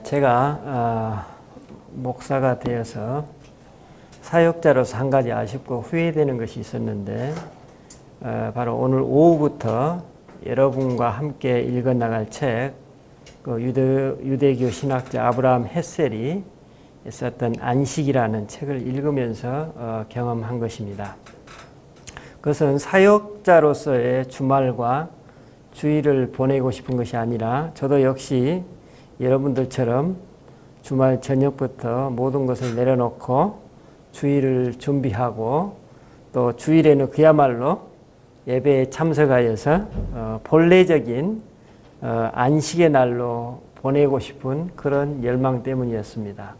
제가 목사가 되어서 사역자로서 한 가지 아쉽고 후회되는 것이 있었는데 바로 오늘 오후부터 여러분과 함께 읽어나갈 책, 그 유대교 신학자 아브라함 헷셀이 썼던 안식이라는 책을 읽으면서 경험한 것입니다. 그것은 사역자로서의 주말과 주일을 보내고 싶은 것이 아니라 저도 역시 여러분들처럼 주말 저녁부터 모든 것을 내려놓고 주일을 준비하고 또 주일에는 그야말로 예배에 참석하여서 본래적인 안식의 날로 보내고 싶은 그런 열망 때문이었습니다.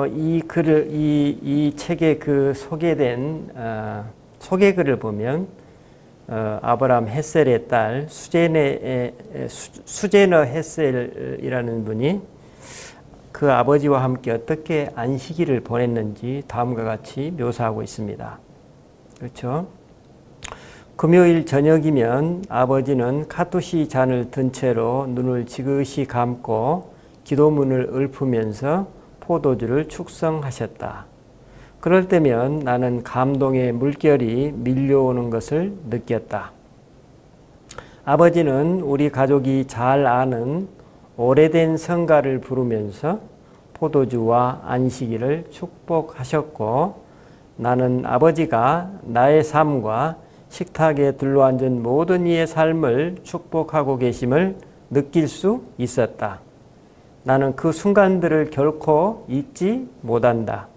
이 책에 그 소개된 소개글을 보면 아브라함 헷셀의 딸 수제너 헷셀이라는 분이 그 아버지와 함께 어떻게 안식일을 보냈는지 다음과 같이 묘사하고 있습니다. 그렇죠? 금요일 저녁이면 아버지는 카투시 잔을 든 채로 눈을 지그시 감고 기도문을 읊으면서 포도주를 축성하셨다. 그럴 때면 나는 감동의 물결이 밀려오는 것을 느꼈다. 아버지는 우리 가족이 잘 아는 오래된 성가를 부르면서 포도주와 안식일을 축복하셨고 나는 아버지가 나의 삶과 식탁에 둘러앉은 모든 이의 삶을 축복하고 계심을 느낄 수 있었다. 나는 그 순간들을 결코 잊지 못한다.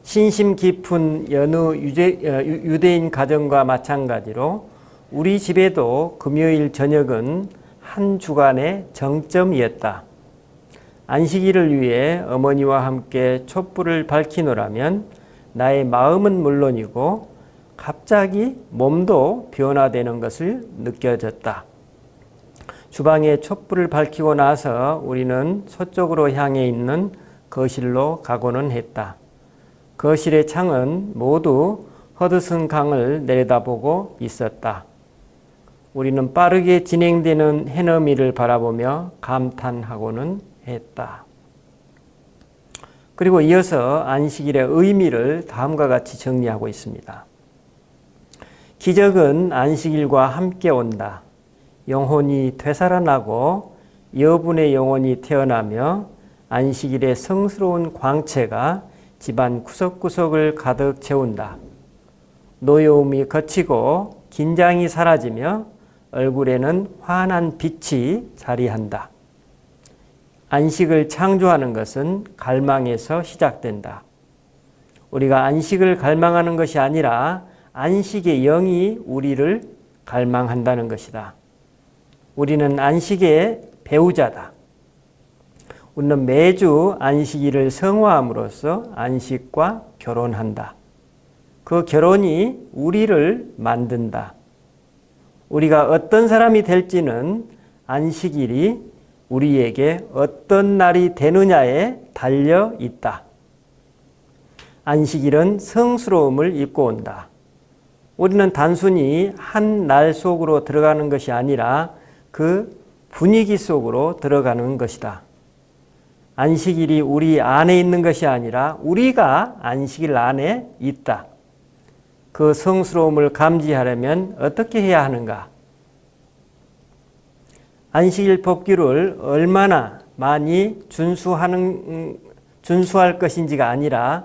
신심 깊은 여느 유대인 가정과 마찬가지로 우리 집에도 금요일 저녁은 한 주간의 정점이었다. 안식일을 위해 어머니와 함께 촛불을 밝히노라면 나의 마음은 물론이고 갑자기 몸도 변화되는 것을 느껴졌다. 주방에 촛불을 밝히고 나서 우리는 서쪽으로 향해 있는 거실로 가고는 했다. 거실의 창은 모두 허드슨 강을 내려다보고 있었다. 우리는 빠르게 진행되는 해넘이를 바라보며 감탄하고는 했다. 그리고 이어서 안식일의 의미를 다음과 같이 정리하고 있습니다. 기적은 안식일과 함께 온다. 영혼이 되살아나고 여분의 영혼이 태어나며 안식일의 성스러운 광채가 집안 구석구석을 가득 채운다. 노여움이 걷히고 긴장이 사라지며 얼굴에는 환한 빛이 자리한다. 안식을 창조하는 것은 갈망에서 시작된다. 우리가 안식을 갈망하는 것이 아니라 안식의 영이 우리를 갈망한다는 것이다. 우리는 안식의 배우자다. 우리는 매주 안식일을 성화함으로써 안식과 결혼한다. 그 결혼이 우리를 만든다. 우리가 어떤 사람이 될지는 안식일이 우리에게 어떤 날이 되느냐에 달려 있다. 안식일은 성스러움을 입고 온다. 우리는 단순히 한 날 속으로 들어가는 것이 아니라 그 분위기 속으로 들어가는 것이다. 안식일이 우리 안에 있는 것이 아니라 우리가 안식일 안에 있다. 그 성스러움을 감지하려면 어떻게 해야 하는가? 안식일 법규를 얼마나 많이 준수할 것인지가 아니라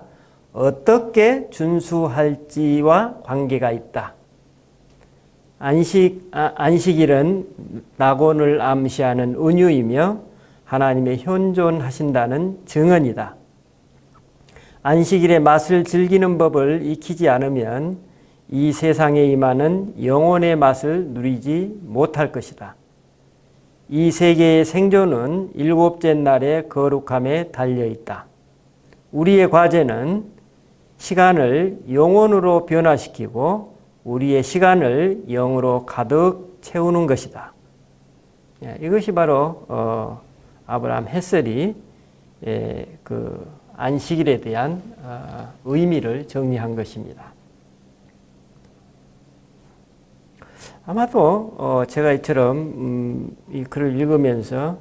어떻게 준수할지와 관계가 있다. 안식일은 낙원을 암시하는 은유이며 하나님의 현존하신다는 증언이다. 안식일의 맛을 즐기는 법을 익히지 않으면 이 세상에 임하는 영혼의 맛을 누리지 못할 것이다. 이 세계의 생존은 일곱째 날의 거룩함에 달려있다. 우리의 과제는 시간을 영혼으로 변화시키고 우리의 시간을 영으로 가득 채우는 것이다. 이것이 바로 아브라함 헷셀이 그 안식일에 대한 의미를 정리한 것입니다. 아마도 제가 이처럼 이 글을 읽으면서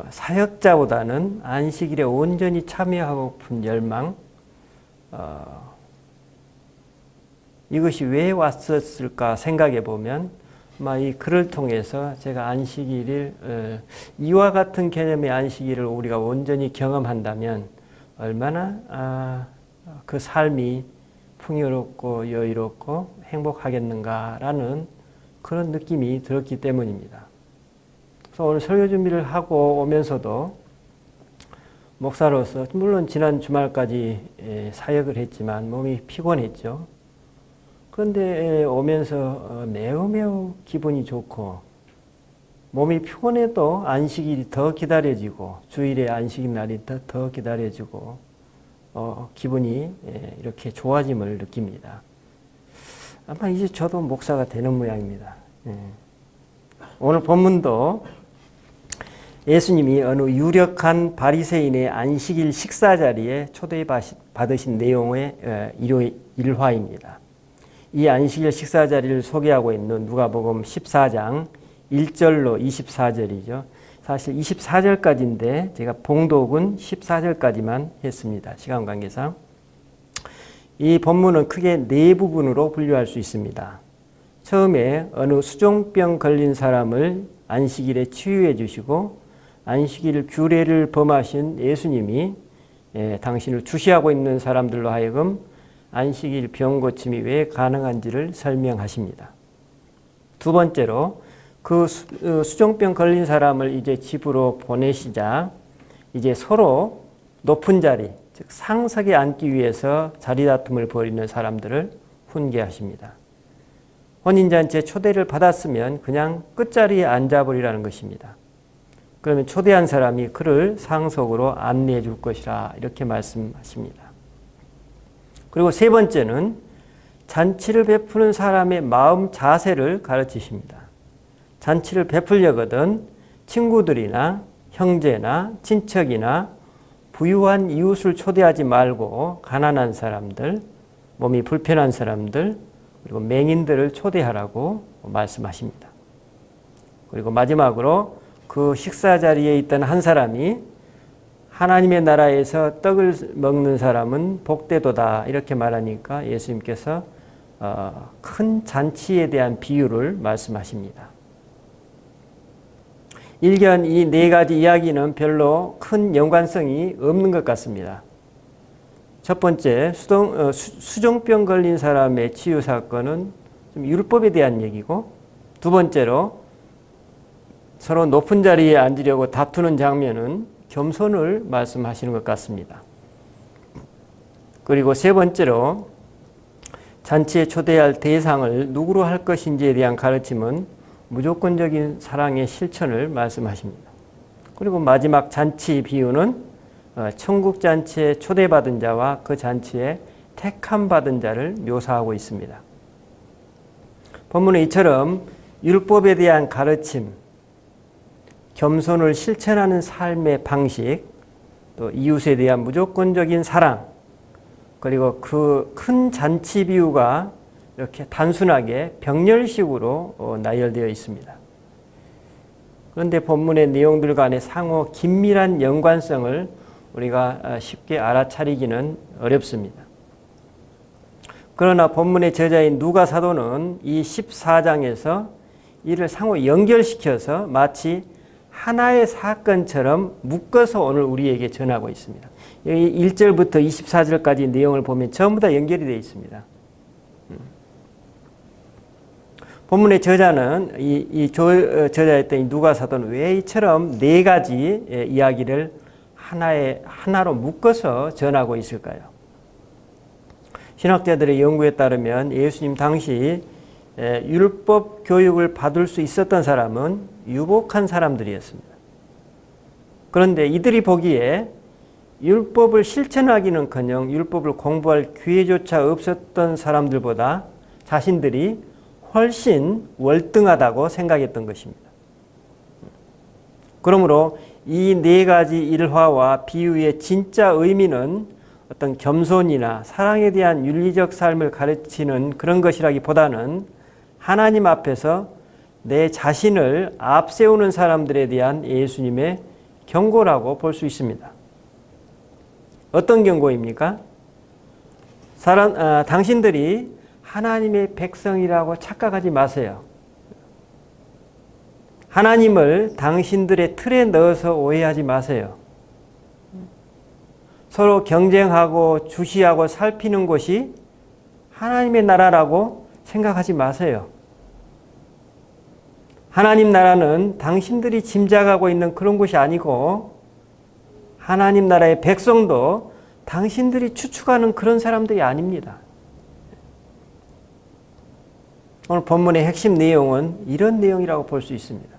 사역자보다는 안식일에 온전히 참여하고픈 열망, 이것이 왜 왔었을까 생각해 보면 아마 이 글을 통해서 제가 안식일을 이와 같은 개념의 안식일을 우리가 온전히 경험한다면 얼마나 그 삶이 풍요롭고 여유롭고 행복하겠는가라는 그런 느낌이 들었기 때문입니다. 그래서 오늘 설교 준비를 하고 오면서도 목사로서 물론 지난 주말까지 사역을 했지만 몸이 피곤했죠. 그런데 오면서 매우 기분이 좋고 몸이 피곤해도 안식일이 더 기다려지고 주일에 안식일 날이 더 기다려지고 기분이 이렇게 좋아짐을 느낍니다. 아마 이제 저도 목사가 되는 모양입니다. 오늘 본문도 예수님이 어느 유력한 바리새인의 안식일 식사 자리에 초대받으신 내용의 일화입니다. 이 안식일 식사 자리를 소개하고 있는 누가복음 14장 1절로 24절이죠. 사실 24절까지인데 제가 봉독은 14절까지만 했습니다. 시간 관계상. 이 본문은 크게 네 부분으로 분류할 수 있습니다. 처음에 어느 수종병 걸린 사람을 안식일에 치유해 주시고 안식일 규례를 범하신 예수님이 당신을 주시하고 있는 사람들로 하여금 안식일 병 고침이 왜 가능한지를 설명하십니다. 두 번째로 그 수종병 걸린 사람을 이제 집으로 보내시자 이제 서로 높은 자리, 즉 상석에 앉기 위해서 자리 다툼을 벌이는 사람들을 훈계하십니다. 혼인잔치에 초대를 받았으면 그냥 끝자리에 앉아버리라는 것입니다. 그러면 초대한 사람이 그를 상석으로 안내해 줄 것이라 이렇게 말씀하십니다. 그리고 세 번째는 잔치를 베푸는 사람의 마음 자세를 가르치십니다. 잔치를 베풀려거든 친구들이나 형제나 친척이나 부유한 이웃을 초대하지 말고 가난한 사람들, 몸이 불편한 사람들, 그리고 맹인들을 초대하라고 말씀하십니다. 그리고 마지막으로 그 식사 자리에 있던 한 사람이 하나님의 나라에서 떡을 먹는 사람은 복되도다 이렇게 말하니까 예수님께서 큰 잔치에 대한 비유를 말씀하십니다. 일견 이 네 가지 이야기는 별로 큰 연관성이 없는 것 같습니다. 첫 번째, 수종병 걸린 사람의 치유 사건은 좀 율법에 대한 얘기고, 두 번째로 서로 높은 자리에 앉으려고 다투는 장면은 겸손을 말씀하시는 것 같습니다. 그리고 세 번째로 잔치에 초대할 대상을 누구로 할 것인지에 대한 가르침은 무조건적인 사랑의 실천을 말씀하십니다. 그리고 마지막 잔치 비유는 천국 잔치에 초대받은 자와 그 잔치에 택함 받은 자를 묘사하고 있습니다. 본문은 이처럼 율법에 대한 가르침, 겸손을 실천하는 삶의 방식, 또 이웃에 대한 무조건적인 사랑, 그리고 그 큰 잔치 비유가 이렇게 단순하게 병렬식으로 나열되어 있습니다. 그런데 본문의 내용들 간의 상호 긴밀한 연관성을 우리가 쉽게 알아차리기는 어렵습니다. 그러나 본문의 저자인 누가 사도는 이 14장에서 이를 상호 연결시켜서 마치 하나의 사건처럼 묶어서 오늘 우리에게 전하고 있습니다. 여기 1절부터 24절까지 내용을 보면 전부 다 연결이 되어 있습니다. 본문의 저자는 저자였던 이 누가 사도는 왜 이처럼 네 가지 이야기를 하나로 묶어서 전하고 있을까요? 신학자들의 연구에 따르면 예수님 당시 율법 교육을 받을 수 있었던 사람은 유복한 사람들이었습니다. 그런데 이들이 보기에 율법을 실천하기는커녕 율법을 공부할 기회조차 없었던 사람들보다 자신들이 훨씬 월등하다고 생각했던 것입니다. 그러므로 이 네 가지 일화와 비유의 진짜 의미는 어떤 겸손이나 사랑에 대한 윤리적 삶을 가르치는 그런 것이라기보다는 하나님 앞에서 내 자신을 앞세우는 사람들에 대한 예수님의 경고라고 볼 수 있습니다. 어떤 경고입니까? 당신들이 하나님의 백성이라고 착각하지 마세요. 하나님을 당신들의 틀에 넣어서 오해하지 마세요. 서로 경쟁하고 주시하고 살피는 곳이 하나님의 나라라고 생각하지 마세요. 하나님 나라는 당신들이 짐작하고 있는 그런 곳이 아니고 하나님 나라의 백성도 당신들이 추측하는 그런 사람들이 아닙니다. 오늘 본문의 핵심 내용은 이런 내용이라고 볼 수 있습니다.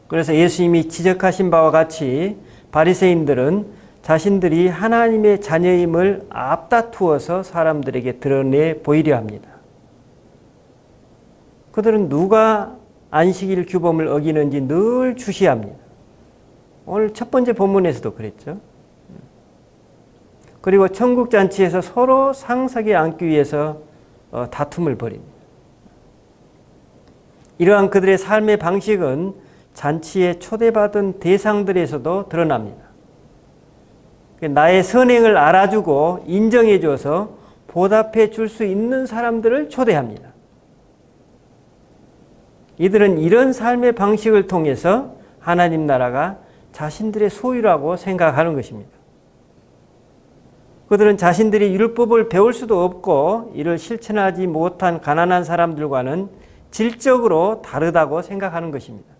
그래서 예수님이 지적하신 바와 같이 바리새인들은 자신들이 하나님의 자녀임을 앞다투어서 사람들에게 드러내 보이려 합니다. 그들은 누가 안식일 규범을 어기는지 늘 주시합니다. 오늘 첫 번째 본문에서도 그랬죠. 그리고 천국잔치에서 서로 상석에 앉기 위해서 다툼을 벌입니다. 이러한 그들의 삶의 방식은 잔치에 초대받은 대상들에서도 드러납니다. 나의 선행을 알아주고 인정해줘서 보답해 줄 수 있는 사람들을 초대합니다. 이들은 이런 삶의 방식을 통해서 하나님 나라가 자신들의 소유라고 생각하는 것입니다. 그들은 자신들이 율법을 배울 수도 없고 이를 실천하지 못한 가난한 사람들과는 질적으로 다르다고 생각하는 것입니다.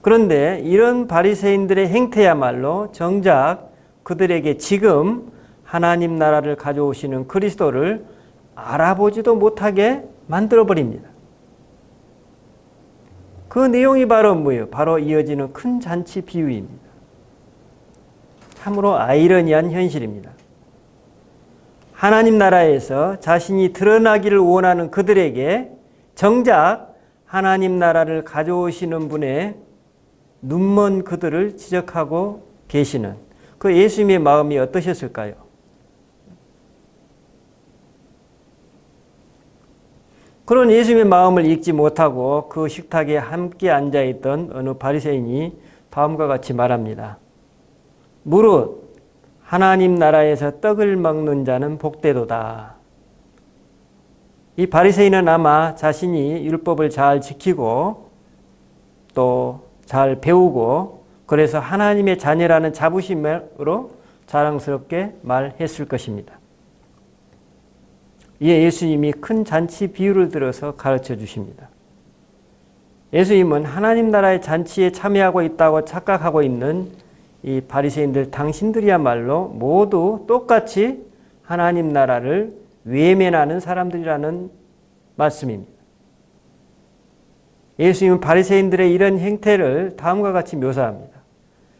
그런데 이런 바리새인들의 행태야말로 정작 그들에게 지금 하나님 나라를 가져오시는 그리스도를 알아보지도 못하게 만들어버립니다. 그 내용이 바로 뭐예요? 바로 이어지는 큰 잔치 비유입니다. 참으로 아이러니한 현실입니다. 하나님 나라에서 자신이 드러나기를 원하는 그들에게 정작 하나님 나라를 가져오시는 분의 눈먼 그들을 지적하고 계시는 그 예수님의 마음이 어떠셨을까요? 그런 예수님의 마음을 읽지 못하고 그 식탁에 함께 앉아있던 어느 바리새인이 다음과 같이 말합니다. 무릇 하나님 나라에서 떡을 먹는 자는 복되도다. 이 바리새인은 아마 자신이 율법을 잘 지키고 또 잘 배우고 그래서 하나님의 자녀라는 자부심으로 자랑스럽게 말했을 것입니다. 이에 예수님이 큰 잔치 비유를 들어서 가르쳐 주십니다. 예수님은 하나님 나라의 잔치에 참여하고 있다고 착각하고 있는 이 바리새인들 당신들이야말로 모두 똑같이 하나님 나라를 외면하는 사람들이라는 말씀입니다. 예수님은 바리새인들의 이런 행태를 다음과 같이 묘사합니다.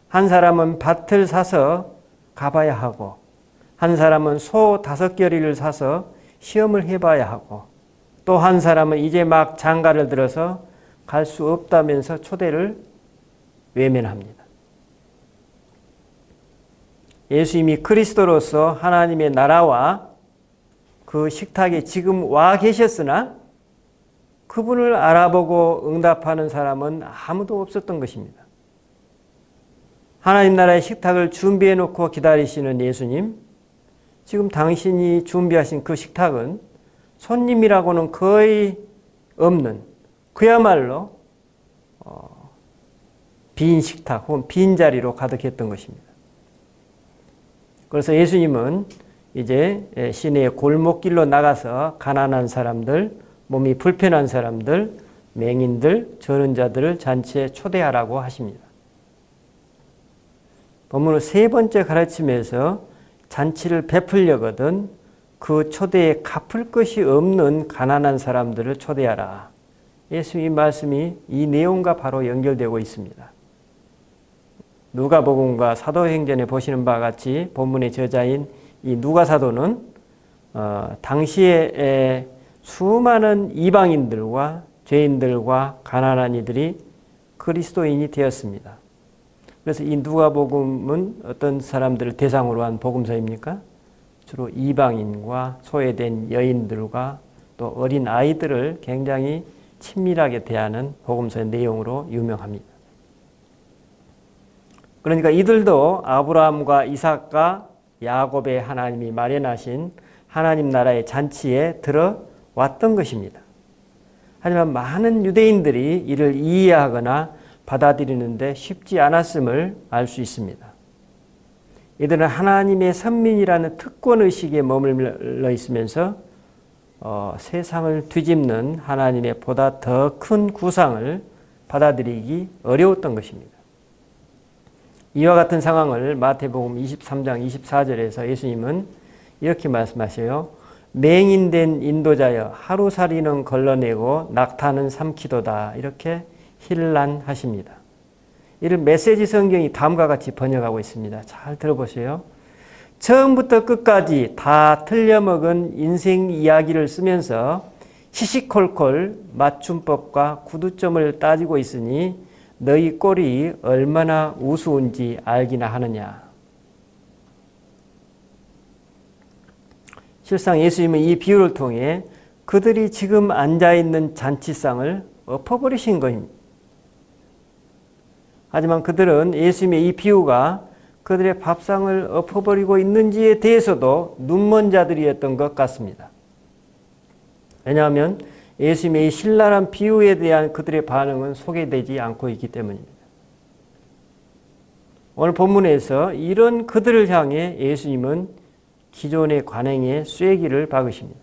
한 사람은 밭을 사서 가봐야 하고 한 사람은 소 5겨리를 사서 시험을 해봐야 하고 또 한 사람은 이제 막 장가를 들어서 갈 수 없다면서 초대를 외면합니다. 예수님이 그리스도로서 하나님의 나라와 그 식탁에 지금 와 계셨으나 그분을 알아보고 응답하는 사람은 아무도 없었던 것입니다. 하나님 나라의 식탁을 준비해 놓고 기다리시는 예수님, 지금 당신이 준비하신 그 식탁은 손님이라고는 거의 없는 그야말로 빈 식탁 혹은 빈 자리로 가득했던 것입니다. 그래서 예수님은 이제 시내의 골목길로 나가서 가난한 사람들, 몸이 불편한 사람들, 맹인들, 저는 자들을 잔치에 초대하라고 하십니다. 본문의 세 번째 가르침에서 잔치를 베풀려거든 그 초대에 갚을 것이 없는 가난한 사람들을 초대하라. 예수님 말씀이 이 내용과 바로 연결되고 있습니다. 누가복음과 사도행전에 보시는 바와 같이 본문의 저자인 이 누가사도는 당시에 수많은 이방인들과 죄인들과 가난한 이들이 그리스도인이 되었습니다. 그래서 이 누가복음은 어떤 사람들을 대상으로 한 복음서입니까? 주로 이방인과 소외된 여인들과 또 어린 아이들을 굉장히 친밀하게 대하는 복음서의 내용으로 유명합니다. 그러니까 이들도 아브라함과 이삭과 야곱의 하나님이 마련하신 하나님 나라의 잔치에 들어왔던 것입니다. 하지만 많은 유대인들이 이를 이해하거나 받아들이는데 쉽지 않았음을 알 수 있습니다. 이들은 하나님의 선민이라는 특권의식에 머물러 있으면서 세상을 뒤집는 하나님의 보다 더 큰 구상을 받아들이기 어려웠던 것입니다. 이와 같은 상황을 마태복음 23장 24절에서 예수님은 이렇게 말씀하셔요. 맹인된 인도자여 하루살이는 걸러내고 낙타는 삼키도다. 이렇게 힐난하십니다. 이를 메시지 성경이 다음과 같이 번역하고 있습니다. 잘 들어보세요. 처음부터 끝까지 다 틀려먹은 인생 이야기를 쓰면서 시시콜콜 맞춤법과 구두점을 따지고 있으니 너희 꼴이 얼마나 우스운지 알기나 하느냐. 실상 예수님은 이 비유를 통해 그들이 지금 앉아있는 잔치상을 엎어버리신 것입니다. 하지만 그들은 예수님의 이 비유가 그들의 밥상을 엎어버리고 있는지에 대해서도 눈먼 자들이었던 것 같습니다. 왜냐하면 예수님의 이 신랄한 비유에 대한 그들의 반응은 소개되지 않고 있기 때문입니다. 오늘 본문에서 이런 그들을 향해 예수님은 기존의 관행에 쐐기를 박으십니다.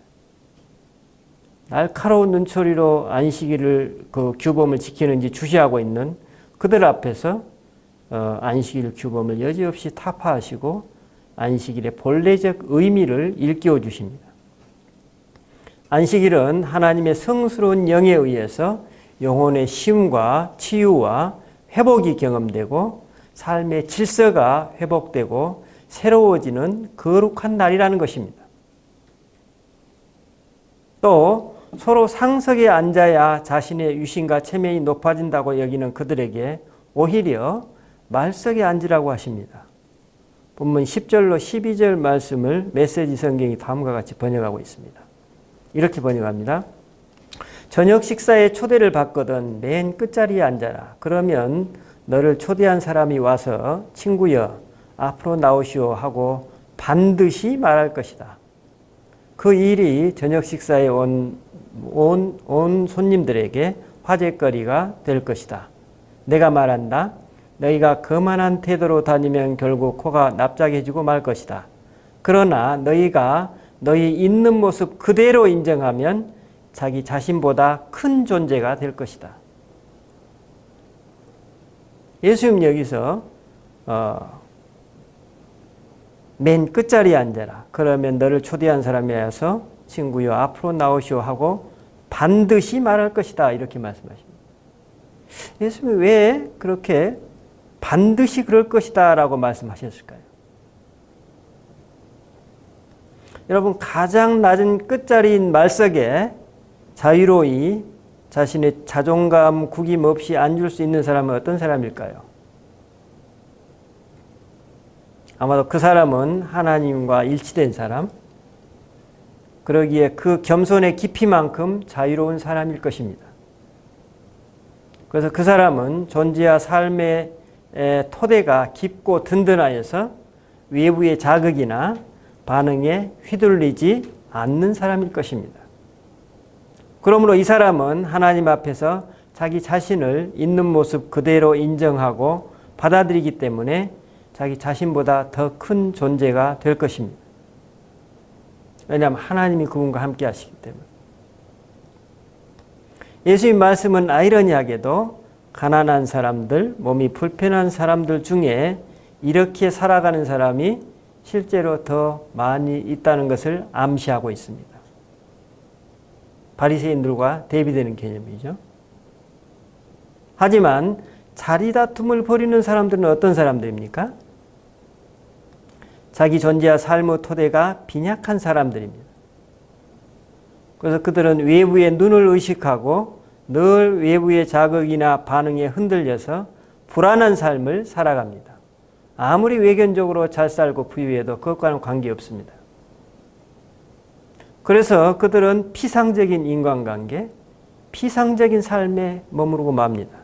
날카로운 눈초리로 안식일을 그 규범을 지키는지 주시하고 있는 그들 앞에서 안식일 규범을 여지없이 타파하시고 안식일의 본래적 의미를 일깨워 주십니다. 안식일은 하나님의 성스러운 영에 의해서 영혼의 쉼과 치유와 회복이 경험되고 삶의 질서가 회복되고 새로워지는 거룩한 날이라는 것입니다. 또 서로 상석에 앉아야 자신의 유신과 체면이 높아진다고 여기는 그들에게 오히려 말석에 앉으라고 하십니다. 본문 10절로 12절 말씀을 메시지 성경이 다음과 같이 번역하고 있습니다. 이렇게 번역합니다. 저녁 식사에 초대를 받거든 맨 끝자리에 앉아라. 그러면 너를 초대한 사람이 와서 친구여 앞으로 나오시오 하고 반드시 말할 것이다. 그 일이 저녁 식사에 온 손님들에게 화제거리가 될 것이다. 내가 말한다. 너희가 거만한 태도로 다니면 결국 코가 납작해지고 말 것이다. 그러나 너희가 너희 있는 모습 그대로 인정하면 자기 자신보다 큰 존재가 될 것이다. 예수님 여기서 맨 끝자리에 앉아라. 그러면 너를 초대한 사람이 와서 친구여 앞으로 나오시오 하고 반드시 말할 것이다. 이렇게 말씀하십니다. 예수님이 왜 그렇게 반드시 그럴 것이다 라고 말씀하셨을까요? 여러분, 가장 낮은 끝자리인 말석에 자유로이 자신의 자존감 구김없이 앉을 수 있는 사람은 어떤 사람일까요? 아마도 그 사람은 하나님과 일치된 사람, 그러기에 그 겸손의 깊이만큼 자유로운 사람일 것입니다. 그래서 그 사람은 존재와 삶의 토대가 깊고 든든하여서 외부의 자극이나 반응에 휘둘리지 않는 사람일 것입니다. 그러므로 이 사람은 하나님 앞에서 자기 자신을 있는 모습 그대로 인정하고 받아들이기 때문에 자기 자신보다 더 큰 존재가 될 것입니다. 왜냐하면 하나님이 그분과 함께 하시기 때문에. 예수님 말씀은 아이러니하게도 가난한 사람들, 몸이 불편한 사람들 중에 이렇게 살아가는 사람이 실제로 더 많이 있다는 것을 암시하고 있습니다. 바리새인들과 대비되는 개념이죠. 하지만 자리다툼을 벌이는 사람들은 어떤 사람들입니까? 자기 존재와 삶의 토대가 빈약한 사람들입니다. 그래서 그들은 외부의 눈을 의식하고 늘 외부의 자극이나 반응에 흔들려서 불안한 삶을 살아갑니다. 아무리 외견적으로 잘 살고 부유해도 그것과는 관계없습니다. 그래서 그들은 피상적인 인간관계, 피상적인 삶에 머무르고 맙니다.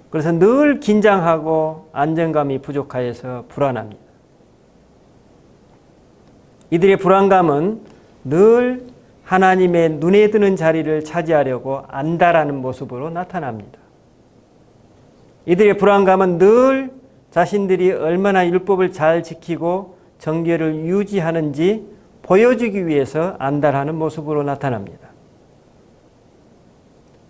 그래서 늘 긴장하고 안정감이 부족하여서 불안합니다. 이들의 불안감은 늘 하나님의 눈에 드는 자리를 차지하려고 안다라는 모습으로 나타납니다. 이들의 불안감은 늘 자신들이 얼마나 율법을 잘 지키고 정결을 유지하는지 보여주기 위해서 안달하는 모습으로 나타납니다.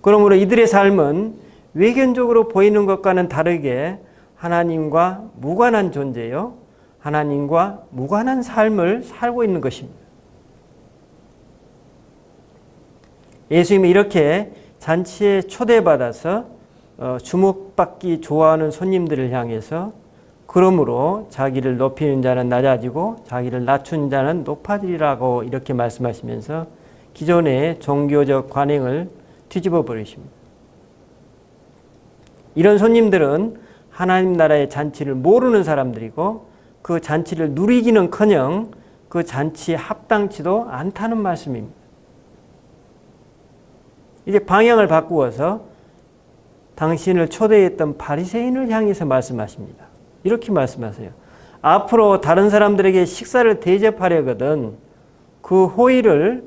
그러므로 이들의 삶은 외견적으로 보이는 것과는 다르게 하나님과 무관한 존재요, 하나님과 무관한 삶을 살고 있는 것입니다. 예수님이 이렇게 잔치에 초대받아서 주목받기 좋아하는 손님들을 향해서 그러므로 자기를 높이는 자는 낮아지고 자기를 낮춘 자는 높아지리라고 이렇게 말씀하시면서 기존의 종교적 관행을 뒤집어 버리십니다. 이런 손님들은 하나님 나라의 잔치를 모르는 사람들이고 그 잔치를 누리기는커녕 그 잔치에 합당치도 않다는 말씀입니다. 이제 방향을 바꾸어서 당신을 초대했던 바리새인을 향해서 말씀하십니다. 이렇게 말씀하세요. 앞으로 다른 사람들에게 식사를 대접하려거든 그 호의를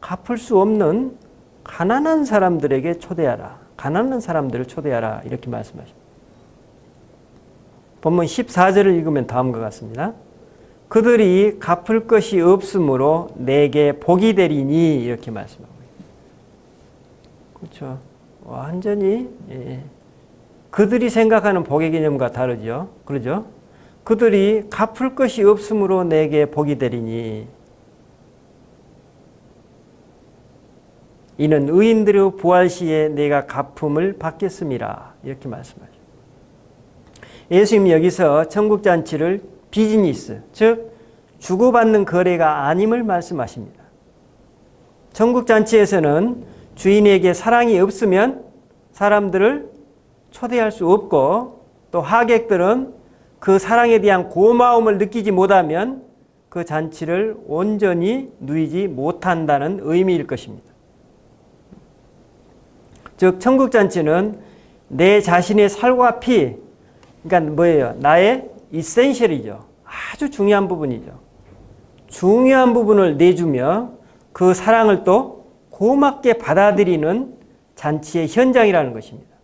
갚을 수 없는 가난한 사람들에게 초대하라. 가난한 사람들을 초대하라. 이렇게 말씀하십니다. 본문 14절을 읽으면 다음과 같습니다. 그들이 갚을 것이 없으므로 내게 복이 되리니 이렇게 말씀합니다. 그렇죠. 완전히 그들이 생각하는 복의 개념과 다르죠. 그러죠? 그들이 갚을 것이 없으므로 내게 복이 되리니 이는 의인들의 부활 시에 내가 갚음을 받겠음이라 이렇게 말씀하죠. 예수님이 여기서 천국잔치를 비즈니스, 즉 주고받는 거래가 아님을 말씀하십니다. 천국잔치에서는 주인에게 사랑이 없으면 사람들을 초대할 수 없고 또 하객들은 그 사랑에 대한 고마움을 느끼지 못하면 그 잔치를 온전히 누리지 못한다는 의미일 것입니다. 즉 천국잔치는 내 자신의 살과 피, 그러니까 뭐예요? 나의 이센셜이죠. 아주 중요한 부분이죠. 중요한 부분을 내주며 그 사랑을 또 고맙게 받아들이는 잔치의 현장이라는 것입니다.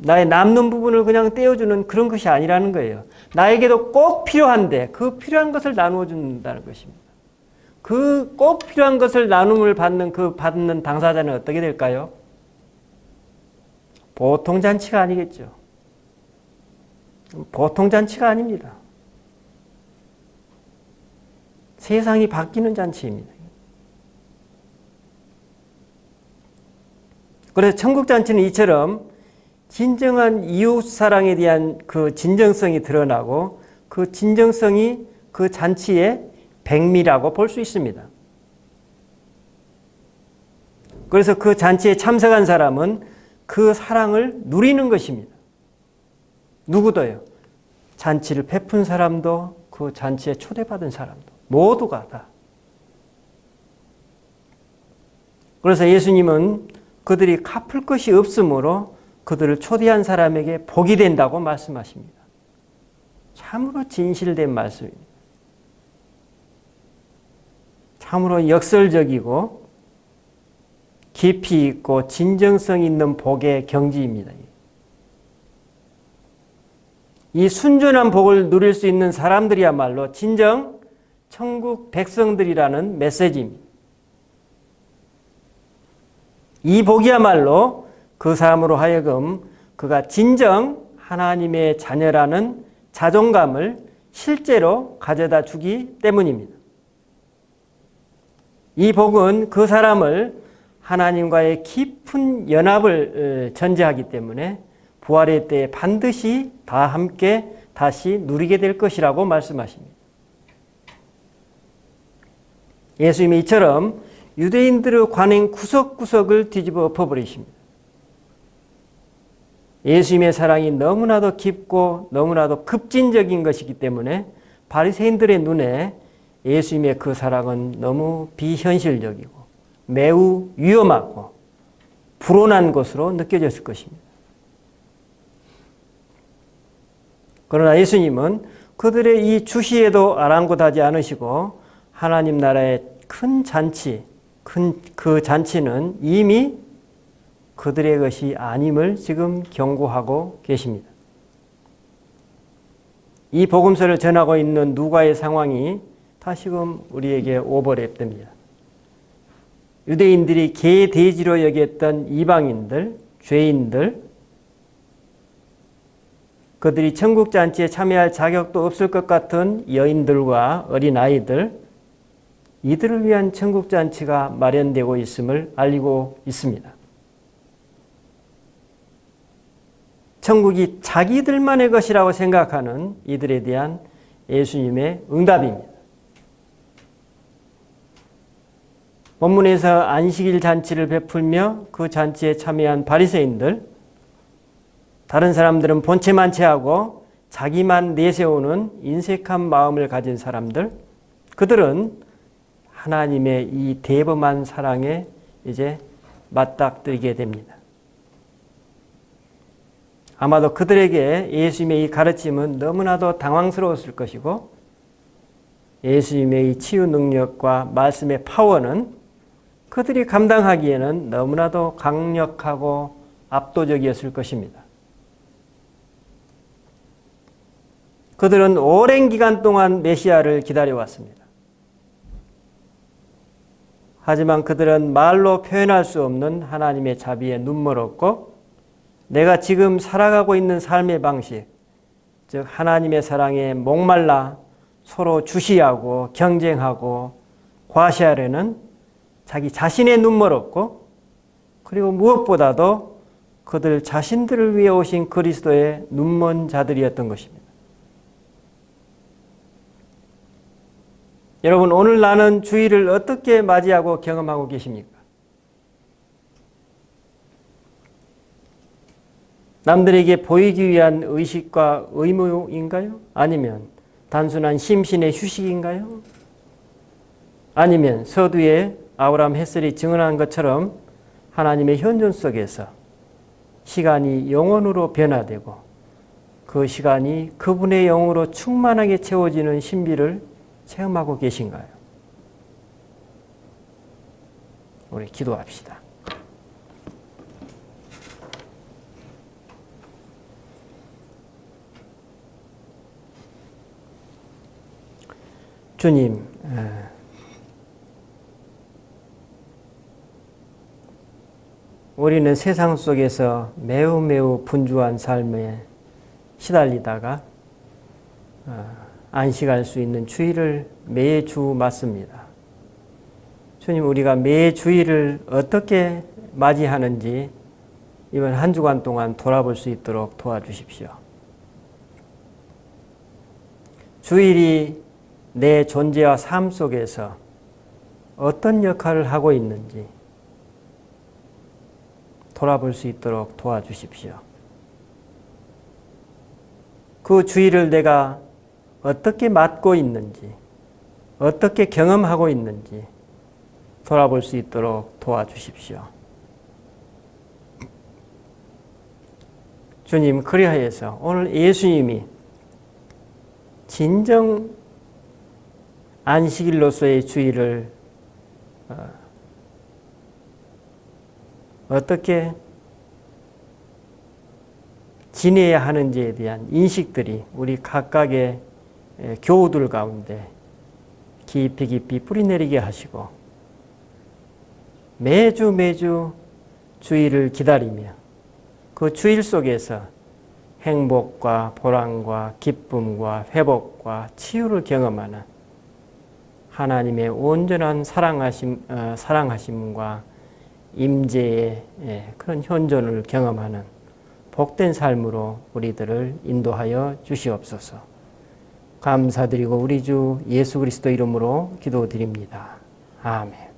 나의 남는 부분을 그냥 떼어주는 그런 것이 아니라는 거예요. 나에게도 꼭 필요한데 그 필요한 것을 나누어 준다는 것입니다. 그 꼭 필요한 것을 나눔을 받는 그 받는 당사자는 어떻게 될까요? 보통 잔치가 아니겠죠. 보통 잔치가 아닙니다. 세상이 바뀌는 잔치입니다. 그래서 천국잔치는 이처럼 진정한 이웃사랑에 대한 그 진정성이 드러나고 그 진정성이 그 잔치의 백미라고 볼 수 있습니다. 그래서 그 잔치에 참석한 사람은 그 사랑을 누리는 것입니다. 누구도요. 잔치를 베푼 사람도 그 잔치에 초대받은 사람도 모두가 다. 그래서 예수님은 그들이 갚을 것이 없으므로 그들을 초대한 사람에게 복이 된다고 말씀하십니다. 참으로 진실된 말씀입니다. 참으로 역설적이고 깊이 있고 진정성 있는 복의 경지입니다. 이 순전한 복을 누릴 수 있는 사람들이야말로 진정 천국 백성들이라는 메시지입니다. 이 복이야말로 그 사람으로 하여금 그가 진정 하나님의 자녀라는 자존감을 실제로 가져다 주기 때문입니다. 이 복은 그 사람을 하나님과의 깊은 연합을 전제하기 때문에 부활의 때에 반드시 다 함께 다시 누리게 될 것이라고 말씀하십니다. 예수님이 이처럼 유대인들의 관행 구석구석을 뒤집어 엎어버리십니다. 예수님의 사랑이 너무나도 깊고 너무나도 급진적인 것이기 때문에 바리새인들의 눈에 예수님의 그 사랑은 너무 비현실적이고 매우 위험하고 불온한 것으로 느껴졌을 것입니다. 그러나 예수님은 그들의 이 주시에도 아랑곳하지 않으시고 하나님 나라의 큰 잔치, 그 잔치는 이미 그들의 것이 아님을 지금 경고하고 계십니다. 이 복음서를 전하고 있는 누가의 상황이 다시금 우리에게 오버랩됩니다. 유대인들이 개돼지로 여겼던 이방인들, 죄인들, 그들이 천국잔치에 참여할 자격도 없을 것 같은 여인들과 어린아이들, 이들을 위한 천국잔치가 마련되고 있음을 알리고 있습니다. 천국이 자기들만의 것이라고 생각하는 이들에 대한 예수님의 응답입니다. 본문에서 안식일 잔치를 베풀며 그 잔치에 참여한 바리새인들, 다른 사람들은 본체만 체하고 자기만 내세우는 인색한 마음을 가진 사람들, 그들은 하나님의 이 대범한 사랑에 이제 맞닥뜨리게 됩니다. 아마도 그들에게 예수님의 이 가르침은 너무나도 당황스러웠을 것이고 예수님의 이 치유 능력과 말씀의 파워는 그들이 감당하기에는 너무나도 강력하고 압도적이었을 것입니다. 그들은 오랜 기간 동안 메시아를 기다려왔습니다. 하지만 그들은 말로 표현할 수 없는 하나님의 자비에 눈멀었고 내가 지금 살아가고 있는 삶의 방식, 즉 하나님의 사랑에 목말라 서로 주시하고 경쟁하고 과시하려는 자기 자신의 눈멀었고 그리고 무엇보다도 그들 자신들을 위해 오신 그리스도의 눈먼 자들이었던 것입니다. 여러분, 오늘 나는 주일을 어떻게 맞이하고 경험하고 계십니까? 남들에게 보이기 위한 의식과 의무인가요? 아니면 단순한 심신의 휴식인가요? 아니면 서두에 아브라함 햇셀이 증언한 것처럼 하나님의 현존 속에서 시간이 영원으로 변화되고 그 시간이 그분의 영으로 충만하게 채워지는 신비를 체험하고 계신가요? 우리 기도합시다. 주님, 우리는 세상 속에서 매우 분주한 삶에 시달리다가 안식할 수 있는 주일을 매주 맞습니다. 주님, 우리가 매 주일을 어떻게 맞이하는지 이번 한 주간 동안 돌아볼 수 있도록 도와주십시오. 주일이 내 존재와 삶 속에서 어떤 역할을 하고 있는지 돌아볼 수 있도록 도와주십시오. 그 주일을 내가 어떻게 맞고 있는지, 어떻게 경험하고 있는지 돌아볼 수 있도록 도와주십시오. 주님, 그리하여서 오늘 예수님이 진정 안식일로서의 주일을 어떻게 지내야 하는지에 대한 인식들이 우리 각각의 교우들 가운데 깊이 뿌리내리게 하시고 매주 주일을 기다리며 그 주일 속에서 행복과 보람과 기쁨과 회복과 치유를 경험하는 하나님의 온전한 사랑하심과 임재의 그런 현존을 경험하는 복된 삶으로 우리들을 인도하여 주시옵소서. 감사드리고 우리 주 예수 그리스도 이름으로 기도드립니다. 아멘.